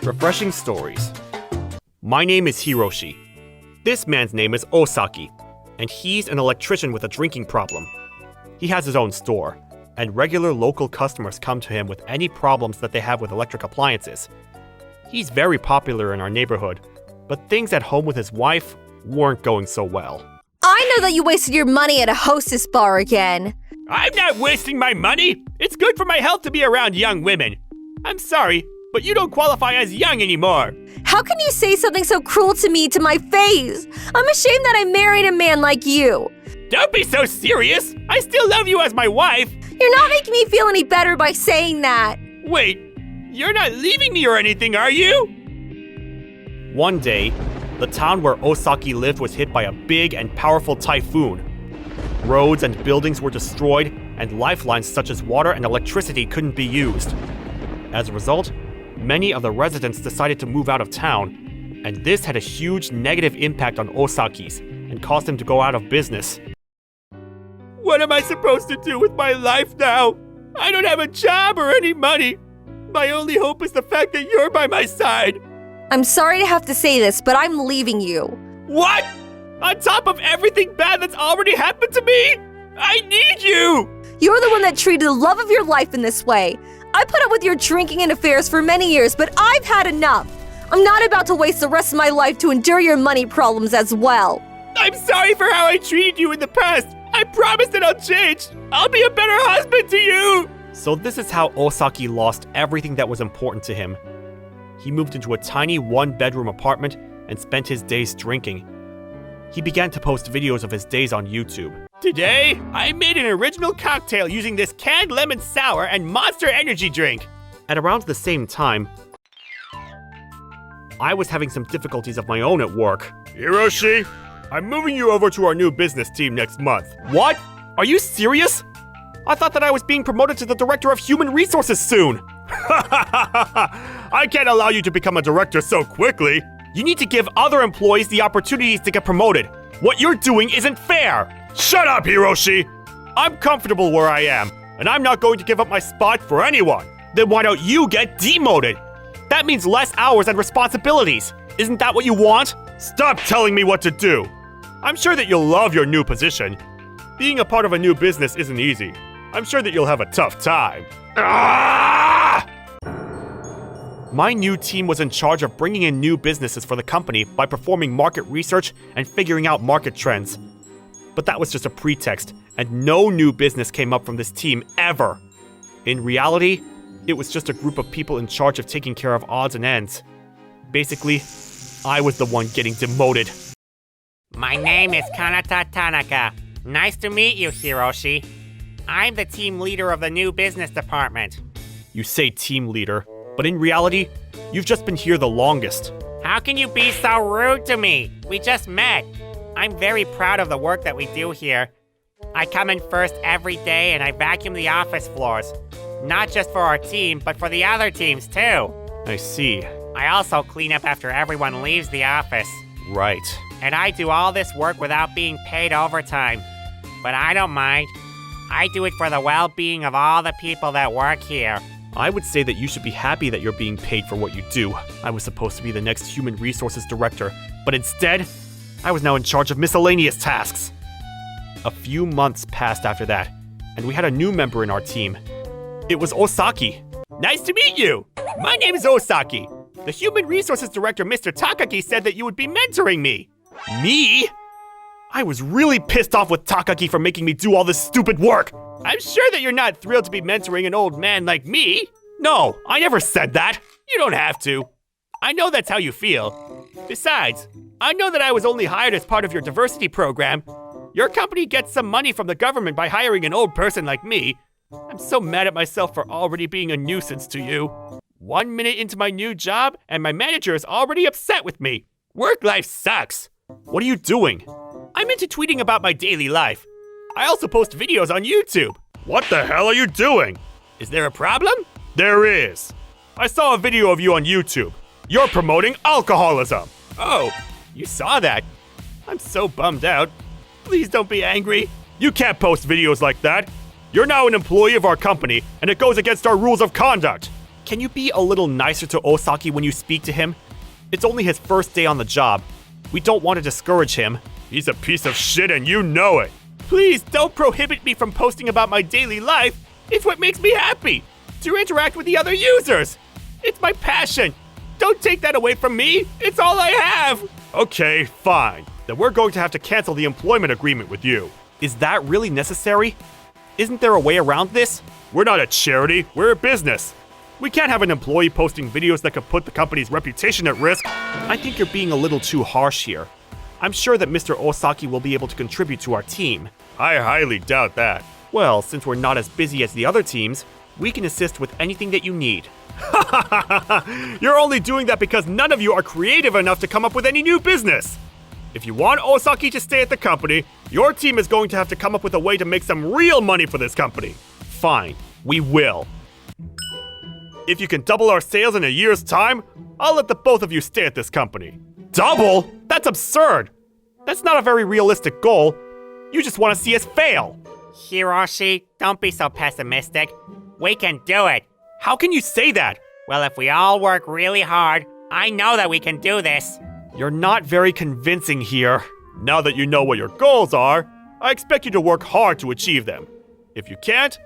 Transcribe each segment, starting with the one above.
Refreshing stories. My name is Hiroshi. This man's name is Osaki, and he's an electrician with a drinking problem. He has his own store, and regular local customers come to him with any problems that they have with electric appliances. He's very popular in our neighborhood, but things at home with his wife weren't going so well. I know that you wasted your money at a hostess bar again. I'm not wasting my money! It's good for my health to be around young women. I'm sorry, but you don't qualify as young anymore. How can you say something so cruel to me to my face? I'm ashamed that I married a man like you. Don't be so serious! I still love you as my wife! You're not making me feel any better by saying that. Wait, you're not leaving me or anything, are you? One day, the town where Osaki lived was hit by a big and powerful typhoon. Roads and buildings were destroyed, and lifelines such as water and electricity couldn't be used. As a result, many of the residents decided to move out of town, and this had a huge negative impact on Osaki's and caused him to go out of business. What am I supposed to do with my life now? I don't have a job or any money. My only hope is the fact that you're by my side. I'm sorry to have to say this, but I'm leaving you. What? On top of everything bad that's already happened to me? I need you! You're the one that treated the love of your life in this way. I put up with your drinking and affairs for many years, but I've had enough. I'm not about to waste the rest of my life to endure your money problems as well. I'm sorry for how I treated you in the past. I promise that I'll change. I'll be a better husband to you. So this is how Osaki lost everything that was important to him. He moved into a tiny one-bedroom apartment and spent his days drinking. He began to post videos of his days on YouTube. Today, I made an original cocktail using this canned lemon sour and Monster Energy drink. At around the same time, I was having some difficulties of my own at work. Hiroshi, I'm moving you over to our new business team next month. What? Are you serious? I thought that I was being promoted to the director of human resources soon. I can't allow you to become a director so quickly. You need to give other employees the opportunities to get promoted. What you're doing isn't fair. Shut up, Hiroshi! I'm comfortable where I am, and I'm not going to give up my spot for anyone. Then why don't you get demoted? That means less hours and responsibilities. Isn't that what you want? Stop telling me what to do. I'm sure that you'll love your new position. Being a part of a new business isn't easy. I'm sure that you'll have a tough time. Ah! My new team was in charge of bringing in new businesses for the company by performing market research and figuring out market trends. But that was just a pretext, and no new business came up from this team ever. In reality, it was just a group of people in charge of taking care of odds and ends. Basically, I was the one getting demoted. My name is Kanata Tanaka. Nice to meet you, Hiroshi. I'm the team leader of the new business department. You say team leader, but in reality, you've just been here the longest. How can you be so rude to me? We just met. I'm very proud of the work that we do here. I come in first every day and I vacuum the office floors. Not just for our team, but for the other teams too. I see. I also clean up after everyone leaves the office. Right. And I do all this work without being paid overtime. But I don't mind. I do it for the well-being of all the people that work here. I would say that you should be happy that you're being paid for what you do. I was supposed to be the next human resources director, but instead, I was now in charge of miscellaneous tasks. A few months passed after that, and we had a new member in our team. It was Osaki. Nice to meet you! My name is Osaki. The human resources director, Mr. Takagi, said that you would be mentoring me. Me? I was really pissed off with Takagi for making me do all this stupid work. I'm sure that you're not thrilled to be mentoring an old man like me. No, I never said that. You don't have to. I know that's how you feel. Besides, I know that I was only hired as part of your diversity program. Your company gets some money from the government by hiring an old person like me. I'm so mad at myself for already being a nuisance to you. 1 minute into my new job, and my manager is already upset with me. Work life sucks. What are you doing? I'm into tweeting about my daily life. I also post videos on YouTube. What the hell are you doing? Is there a problem? There is. I saw a video of you on YouTube. You're promoting alcoholism. Oh, you saw that? I'm so bummed out. Please don't be angry. You can't post videos like that. You're now an employee of our company, and it goes against our rules of conduct. Can you be a little nicer to Osaki when you speak to him? It's only his first day on the job. We don't want to discourage him. He's a piece of shit and you know it. Please don't prohibit me from posting about my daily life. It's what makes me happy, to interact with the other users. It's my passion. Don't take that away from me. It's all I have. Okay, fine. Then we're going to have to cancel the employment agreement with you. Is that really necessary? Isn't there a way around this? We're not a charity. We're a business. We can't have an employee posting videos that could put the company's reputation at risk. I think you're being a little too harsh here. I'm sure that Mr. Osaki will be able to contribute to our team. I highly doubt that. Well, since we're not as busy as the other teams, we can assist with anything that you need. You're only doing that because none of you are creative enough to come up with any new business. If you want Osaki to stay at the company, your team is going to have to come up with a way to make some real money for this company. Fine, we will. If you can double our sales in a year's time, I'll let the both of you stay at this company. Double? That's absurd! That's not a very realistic goal. You just want to see us fail. Hiroshi, don't be so pessimistic. We can do it. How can you say that? Well, if we all work really hard, I know that we can do this. You're not very convincing here. Now that you know what your goals are, I expect you to work hard to achieve them. If you can't,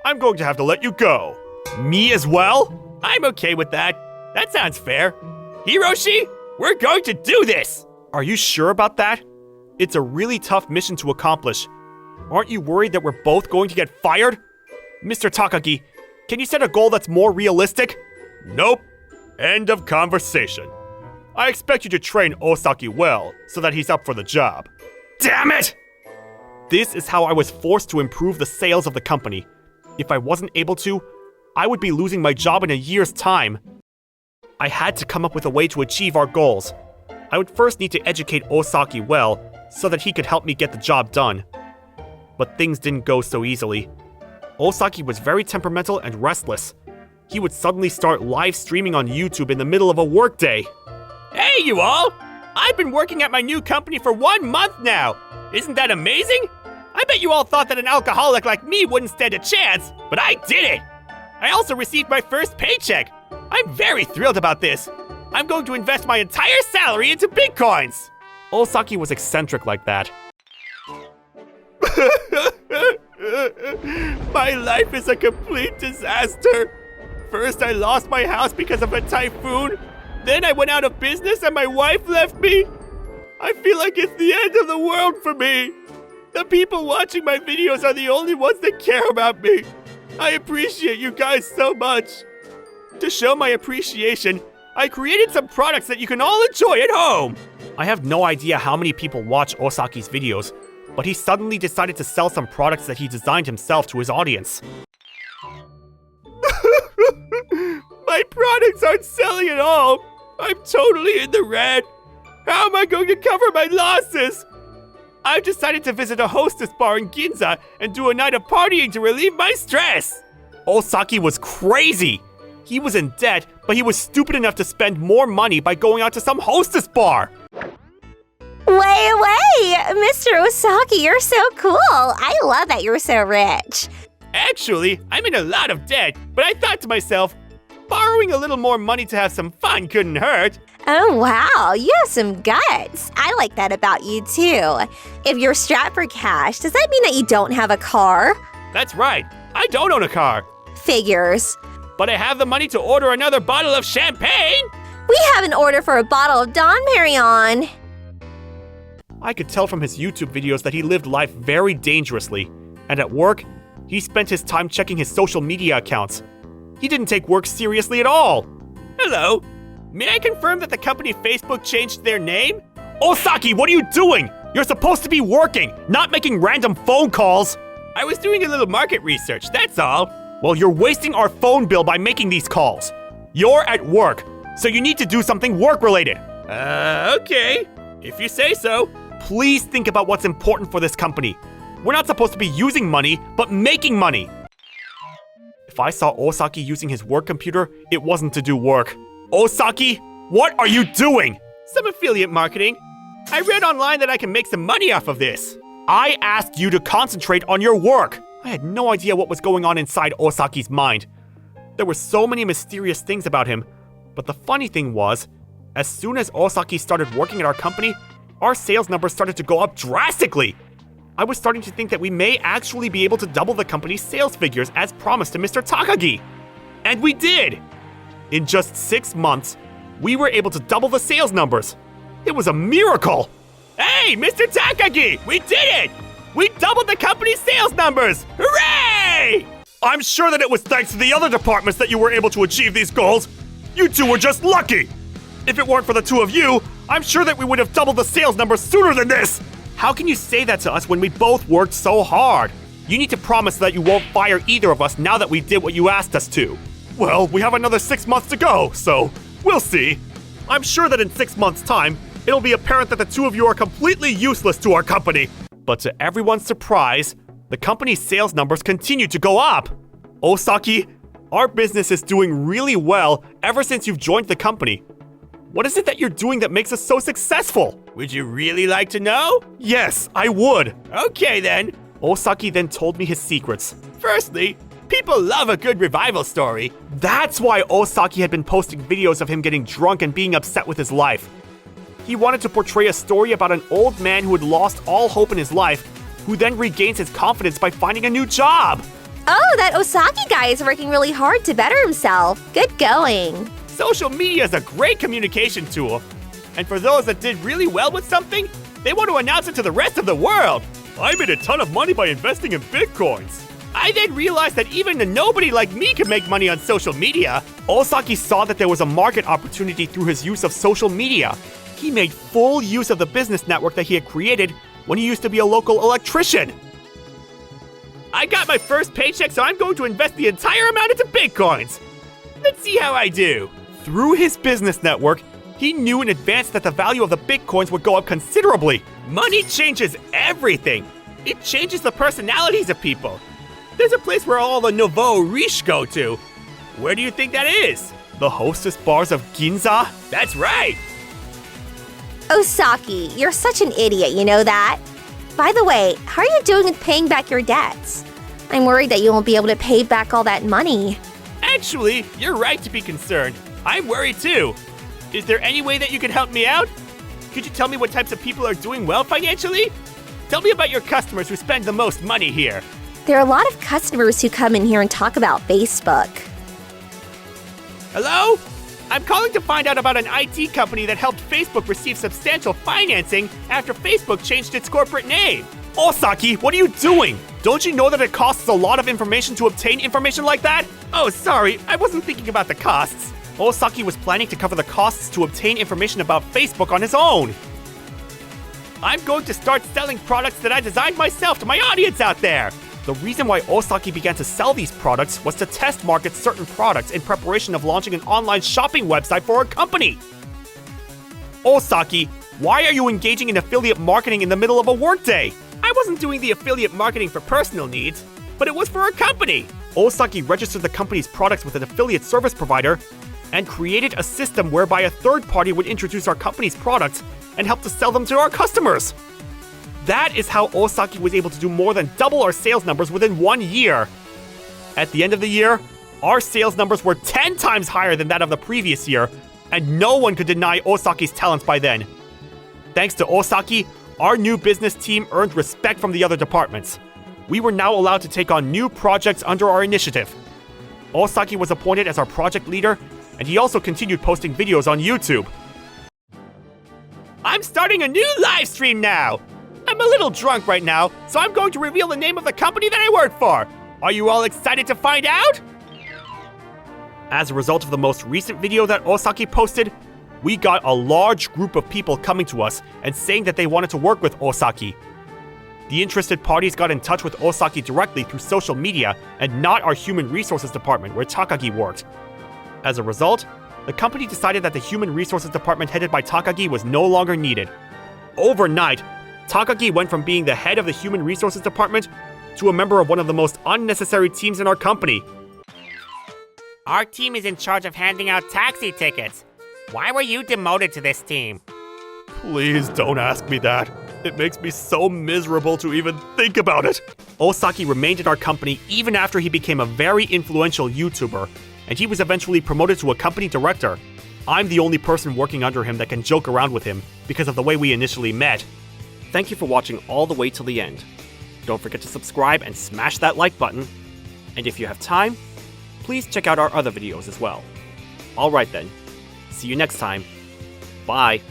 I'm going to have to let you go. Me as well? I'm okay with that. That sounds fair. Hiroshi, we're going to do this! Are you sure about that? It's a really tough mission to accomplish. Aren't you worried that we're both going to get fired? Mr. Takagi, can you set a goal that's more realistic? Nope. End of conversation. I expect you to train Osaki well so that he's up for the job. Damn it! This is how I was forced to improve the sales of the company. If I wasn't able to, I would be losing my job in a year's time. I had to come up with a way to achieve our goals. I would first need to educate Osaki well so that he could help me get the job done. But things didn't go so easily. Osaki was very temperamental and restless. He would suddenly start live streaming on YouTube in the middle of a workday. Hey, you all! I've been working at my new company for 1 month now. Isn't that amazing? I bet you all thought that an alcoholic like me wouldn't stand a chance, but I did it! I also received my first paycheck. I'm very thrilled about this. I'm going to invest my entire salary into Bitcoins. Osaki was eccentric like that. My life is a complete disaster. First, I lost my house because of a typhoon. Then I went out of business and my wife left me. I feel like it's the end of the world for me. The people watching my videos are the only ones that care about me. I appreciate you guys so much. To show my appreciation, I created some products that you can all enjoy at home. I have no idea how many people watch Osaki's videos, but he suddenly decided to sell some products that he designed himself to his audience. My products aren't selling at all. I'm totally in the red. How am I going to cover my losses? I've decided to visit a hostess bar in Ginza and do a night of partying to relieve my stress. Osaki was crazy. He was in debt, but he was stupid enough to spend more money by going out to some hostess bar. Wait, Mr. Osaki, you're so cool. I love that you're so rich. Actually, I'm in a lot of debt, but I thought to myself, borrowing a little more money to have some fun couldn't hurt. Oh, wow, you have some guts. I like that about you, too. If you're strapped for cash, does that mean that you don't have a car? That's right. I don't own a car. Figures. But I have the money to order another bottle of champagne. We have an order for a bottle of Don Perignon. I could tell from his YouTube videos that he lived life very dangerously, and at work, he spent his time checking his social media accounts. He didn't take work seriously at all. Hello. May I confirm that the company Facebook changed their name? Osaki, what are you doing? You're supposed to be working, not making random phone calls. I was doing a little market research, that's all. Well, you're wasting our phone bill by making these calls. You're at work, so you need to do something work-related. Okay. If you say so. Please think about what's important for this company. We're not supposed to be using money, but making money. If I saw Osaki using his work computer, it wasn't to do work. Osaki, what are you doing? Some affiliate marketing. I read online that I can make some money off of this. I asked you to concentrate on your work. I had no idea what was going on inside Osaki's mind. There were so many mysterious things about him, but the funny thing was, as soon as Osaki started working at our company, our sales numbers started to go up drastically. I was starting to think that we may actually be able to double the company's sales figures as promised to Mr. Takagi. And we did! In just 6 months, we were able to double the sales numbers. It was a miracle! Hey, Mr. Takagi! We did it! We doubled the company's sales numbers! Hooray! I'm sure that it was thanks to the other departments that you were able to achieve these goals. You two were just lucky! If it weren't for the two of you, I'm sure that we would have doubled the sales numbers sooner than this! How can you say that to us when we both worked so hard? You need to promise that you won't fire either of us now that we did what you asked us to. Well, we have another 6 months to go, so we'll see. I'm sure that in 6 months' time, it'll be apparent that the two of you are completely useless to our company. But to everyone's surprise, the company's sales numbers continue to go up. Osaki, our business is doing really well ever since you've joined the company. What is it that you're doing that makes us so successful? Would you really like to know? Yes, I would. Okay then. Osaki then told me his secrets. Firstly, people love a good revival story. That's why Osaki had been posting videos of him getting drunk and being upset with his life. He wanted to portray a story about an old man who had lost all hope in his life, who then regains his confidence by finding a new job. Oh, that Osaki guy is working really hard to better himself. Good going. Social media is a great communication tool. And for those that did really well with something, they want to announce it to the rest of the world. I made a ton of money by investing in bitcoins. I then realized that even a nobody like me could make money on social media. Osaki saw that there was a market opportunity through his use of social media. He made full use of the business network that he had created when he used to be a local electrician. I got my first paycheck, so I'm going to invest the entire amount into bitcoins. Let's see how I do. Through his business network, he knew in advance that the value of the bitcoins would go up considerably. Money changes everything. It changes the personalities of people. There's a place where all the nouveau riche go to. Where do you think that is? The hostess bars of Ginza? That's right. Osaki, you're such an idiot, you know that? By the way, how are you doing with paying back your debts? I'm worried that you won't be able to pay back all that money. Actually, you're right to be concerned. I'm worried too. Is there any way that you can help me out? Could you tell me what types of people are doing well financially? Tell me about your customers who spend the most money here. There are a lot of customers who come in here and talk about Facebook. Hello? I'm calling to find out about an IT company that helped Facebook receive substantial financing after Facebook changed its corporate name. Osaki, what are you doing? Don't you know that it costs a lot of information to obtain information like that? Oh, sorry, I wasn't thinking about the costs. Osaki was planning to cover the costs to obtain information about Facebook on his own. I'm going to start selling products that I designed myself to my audience out there. The reason why Osaki began to sell these products was to test market certain products in preparation of launching an online shopping website for our company. Osaki, why are you engaging in affiliate marketing in the middle of a workday? I wasn't doing the affiliate marketing for personal needs, but it was for our company. Osaki registered the company's products with an affiliate service provider and created a system whereby a third party would introduce our company's products and help to sell them to our customers. That is how Osaki was able to do more than double our sales numbers within 1 year. At the end of the year, our sales numbers were 10 times higher than that of the previous year, and no one could deny Osaki's talents by then. Thanks to Osaki, our new business team earned respect from the other departments. We were now allowed to take on new projects under our initiative. Osaki was appointed as our project leader, and he also continued posting videos on YouTube. I'm starting a new live stream now. I'm a little drunk right now, so I'm going to reveal the name of the company that I work for. Are you all excited to find out? As a result of the most recent video that Osaki posted, we got a large group of people coming to us and saying that they wanted to work with Osaki. The interested parties got in touch with Osaki directly through social media and not our human resources department where Takagi worked. As a result, the company decided that the human resources department headed by Takagi was no longer needed. Overnight, Takagi went from being the head of the human resources department to a member of one of the most unnecessary teams in our company. Our team is in charge of handing out taxi tickets. Why were you demoted to this team? Please don't ask me that. It makes me so miserable to even think about it. Osaki remained at our company even after he became a very influential YouTuber, and he was eventually promoted to a company director. I'm the only person working under him that can joke around with him because of the way we initially met. Thank you for watching all the way till the end. Don't forget to subscribe and smash that like button. And if you have time, please check out our other videos as well. Alright then, see you next time. Bye.